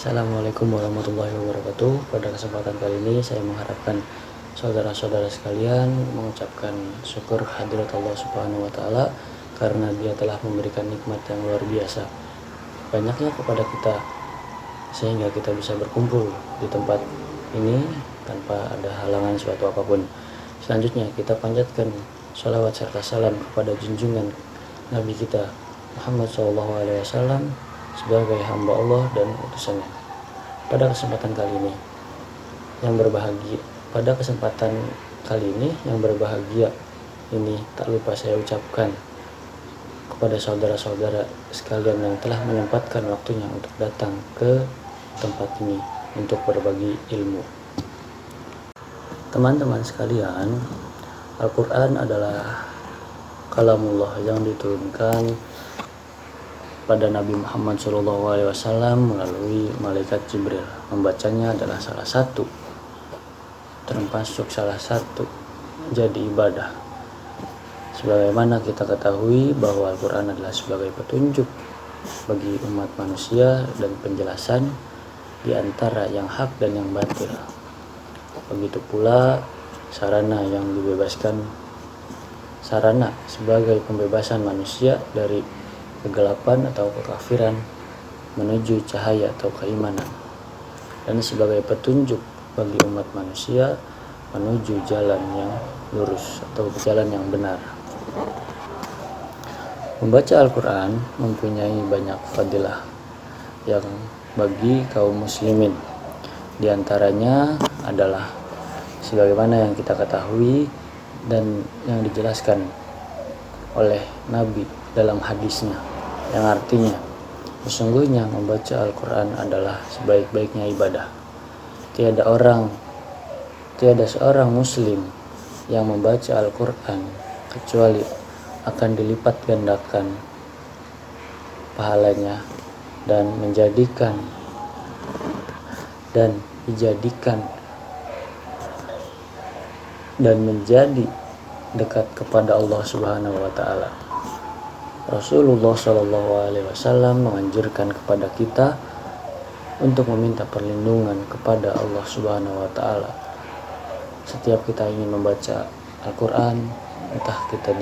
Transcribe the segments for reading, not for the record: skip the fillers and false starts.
Assalamualaikum warahmatullahi wabarakatuh. Pada kesempatan kali ini saya mengharapkan saudara-saudara sekalian mengucapkan syukur hadirat Allah Subhanahu wa taala karena Dia telah memberikan nikmat yang luar biasa banyaknya kepada kita sehingga kita bisa berkumpul di tempat ini tanpa ada halangan suatu apapun. Selanjutnya kita panjatkan sholawat serta salam kepada junjungan Nabi kita Muhammad SAW sebagai hamba Allah dan utusannya. Pada kesempatan kali ini yang berbahagia ini tak lupa saya ucapkan kepada saudara-saudara sekalian yang telah menyempatkan waktunya untuk datang ke tempat ini untuk berbagi ilmu. Teman-teman sekalian, Al-Quran adalah kalamullah yang diturunkan pada Nabi Muhammad SAW melalui malaikat Jibril. Membacanya adalah termasuk salah satu jadi ibadah. Sebagaimana kita ketahui bahwa Al-Quran adalah sebagai petunjuk bagi umat manusia dan penjelasan di antara yang hak dan yang batil. Begitu pula sarana sebagai pembebasan manusia dari kegelapan atau kekafiran menuju cahaya atau keimanan, dan sebagai petunjuk bagi umat manusia menuju jalan yang lurus atau jalan yang benar. Membaca Al-Quran mempunyai banyak fadilah yang bagi kaum muslimin. Di antaranya adalah sebagaimana yang kita ketahui dan yang dijelaskan oleh Nabi dalam hadisnya, yang artinya sesungguhnya membaca Al-Quran adalah sebaik-baiknya ibadah. Tiada seorang muslim yang membaca Al-Quran kecuali akan dilipat gandakan pahalanya dan menjadi dekat kepada Allah Subhanahu wa taala. Rasulullah SAW menganjurkan kepada kita untuk meminta perlindungan kepada Allah Subhanahu wa taala. Setiap kita ingin membaca Al-Quran, entah kita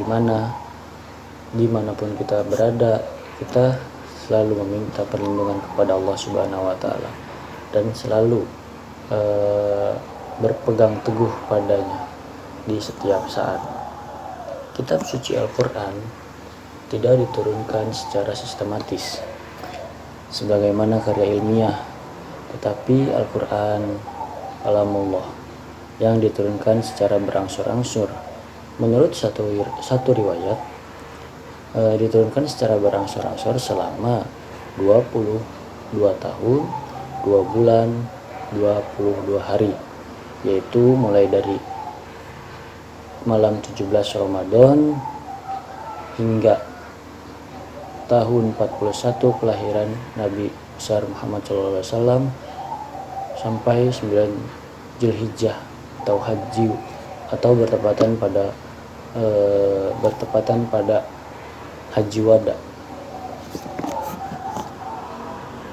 dimanapun kita berada, kita selalu meminta perlindungan kepada Allah Subhanahu wa taala dan selalu berpegang teguh padanya di setiap saat. Kitab suci Al-Quran tidak diturunkan secara sistematis sebagaimana karya ilmiah, tetapi Al-Quran kalamullah yang diturunkan secara berangsur-angsur. Menurut satu riwayat, diturunkan secara berangsur-angsur selama 22 tahun, 2 bulan, 22 hari, yaitu mulai dari malam 17 Ramadan hingga tahun 41 kelahiran Nabi besar Muhammad SAW sampai 9 Zulhijjah atau Haji atau bertepatan pada Haji Wada.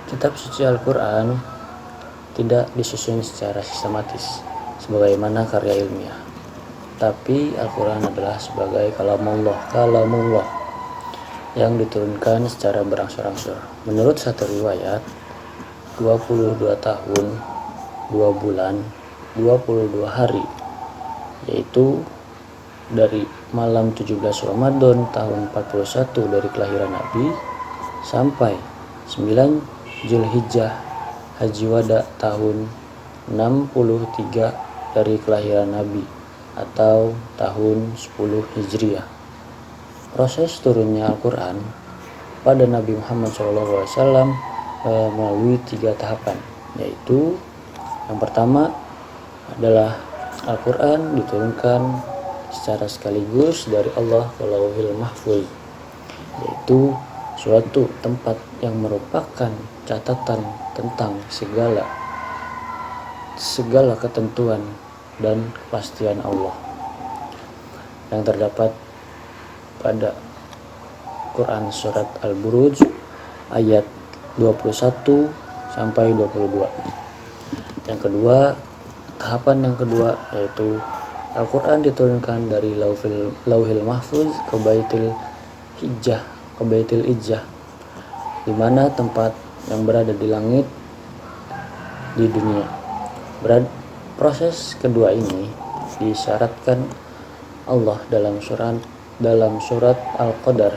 Kitab suci Al-Quran tidak disusun secara sistematis sebagaimana karya ilmiah, tapi Al-Quran adalah sebagai kalamullah yang diturunkan secara berangsur-angsur. Menurut satu riwayat, 22 tahun, 2 bulan, 22 hari, yaitu dari malam 17 Ramadan tahun 41 dari kelahiran Nabi sampai 9 Zulhijjah Haji Wada tahun 63 dari kelahiran Nabi atau tahun 10 Hijriah. Proses turunnya Al-Quran pada Nabi Muhammad SAW melalui 3 tahapan, yaitu yang pertama adalah Al-Quran diturunkan secara sekaligus dari Allah ke Lauhil Mahfuz, yaitu suatu tempat yang merupakan catatan tentang segala ketentuan dan kepastian Allah yang terdapat pada Quran surat Al-Buruj ayat 21 sampai 22. Yang kedua, tahapan yang kedua yaitu Al-Quran diturunkan dari Lauhil Mahfuz ke Baitul Izzah, di mana tempat yang berada di langit di dunia. Proses kedua ini disyaratkan Allah dalam surat Al-Qadar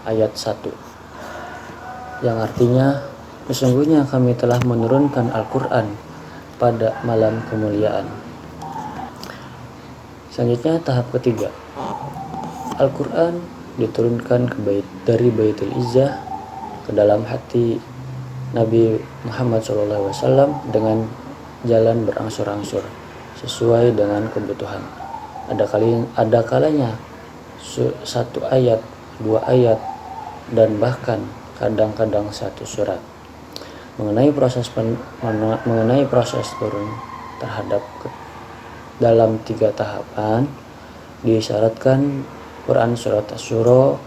ayat 1, yang artinya, sesungguhnya kami telah menurunkan Al-Quran pada malam kemuliaan. Selanjutnya tahap ketiga, Al-Quran diturunkan dari Baitul Izzah ke dalam hati Nabi Muhammad SAW dengan jalan berangsur-angsur sesuai dengan kebutuhan. Ada kalanya satu ayat, 2 ayat, dan bahkan kadang-kadang 1 surat. Mengenai proses turun terhadap dalam 3 tahapan disyaratkan Quran surat Asy-Syura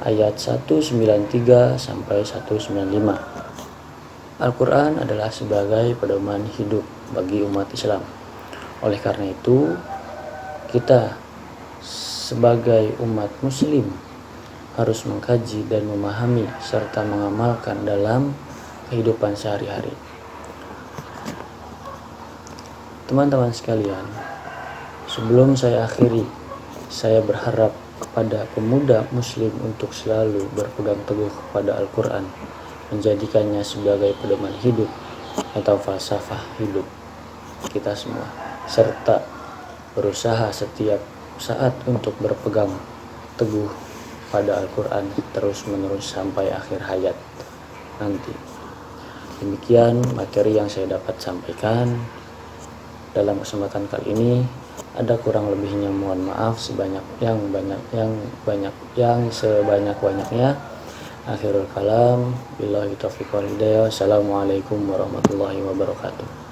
ayat 193 sampai 195. Al-Quran adalah sebagai pedoman hidup bagi umat Islam. Oleh karena itu, kita sebagai umat muslim harus mengkaji dan memahami serta mengamalkan dalam kehidupan sehari-hari. Teman-teman sekalian, sebelum saya akhiri, saya berharap kepada pemuda muslim untuk selalu berpegang teguh kepada Al-Quran, menjadikannya sebagai pedoman hidup atau falsafah hidup kita semua, serta berusaha setiap saat untuk berpegang teguh pada Al-Quran terus-menerus sampai akhir hayat nanti. Demikian materi yang saya dapat sampaikan dalam kesempatan kali ini. Ada kurang lebihnya mohon maaf sebanyak-banyaknya. Akhirul kalam, billahi taufiq wal hidayah. Assalamualaikum warahmatullahi wabarakatuh.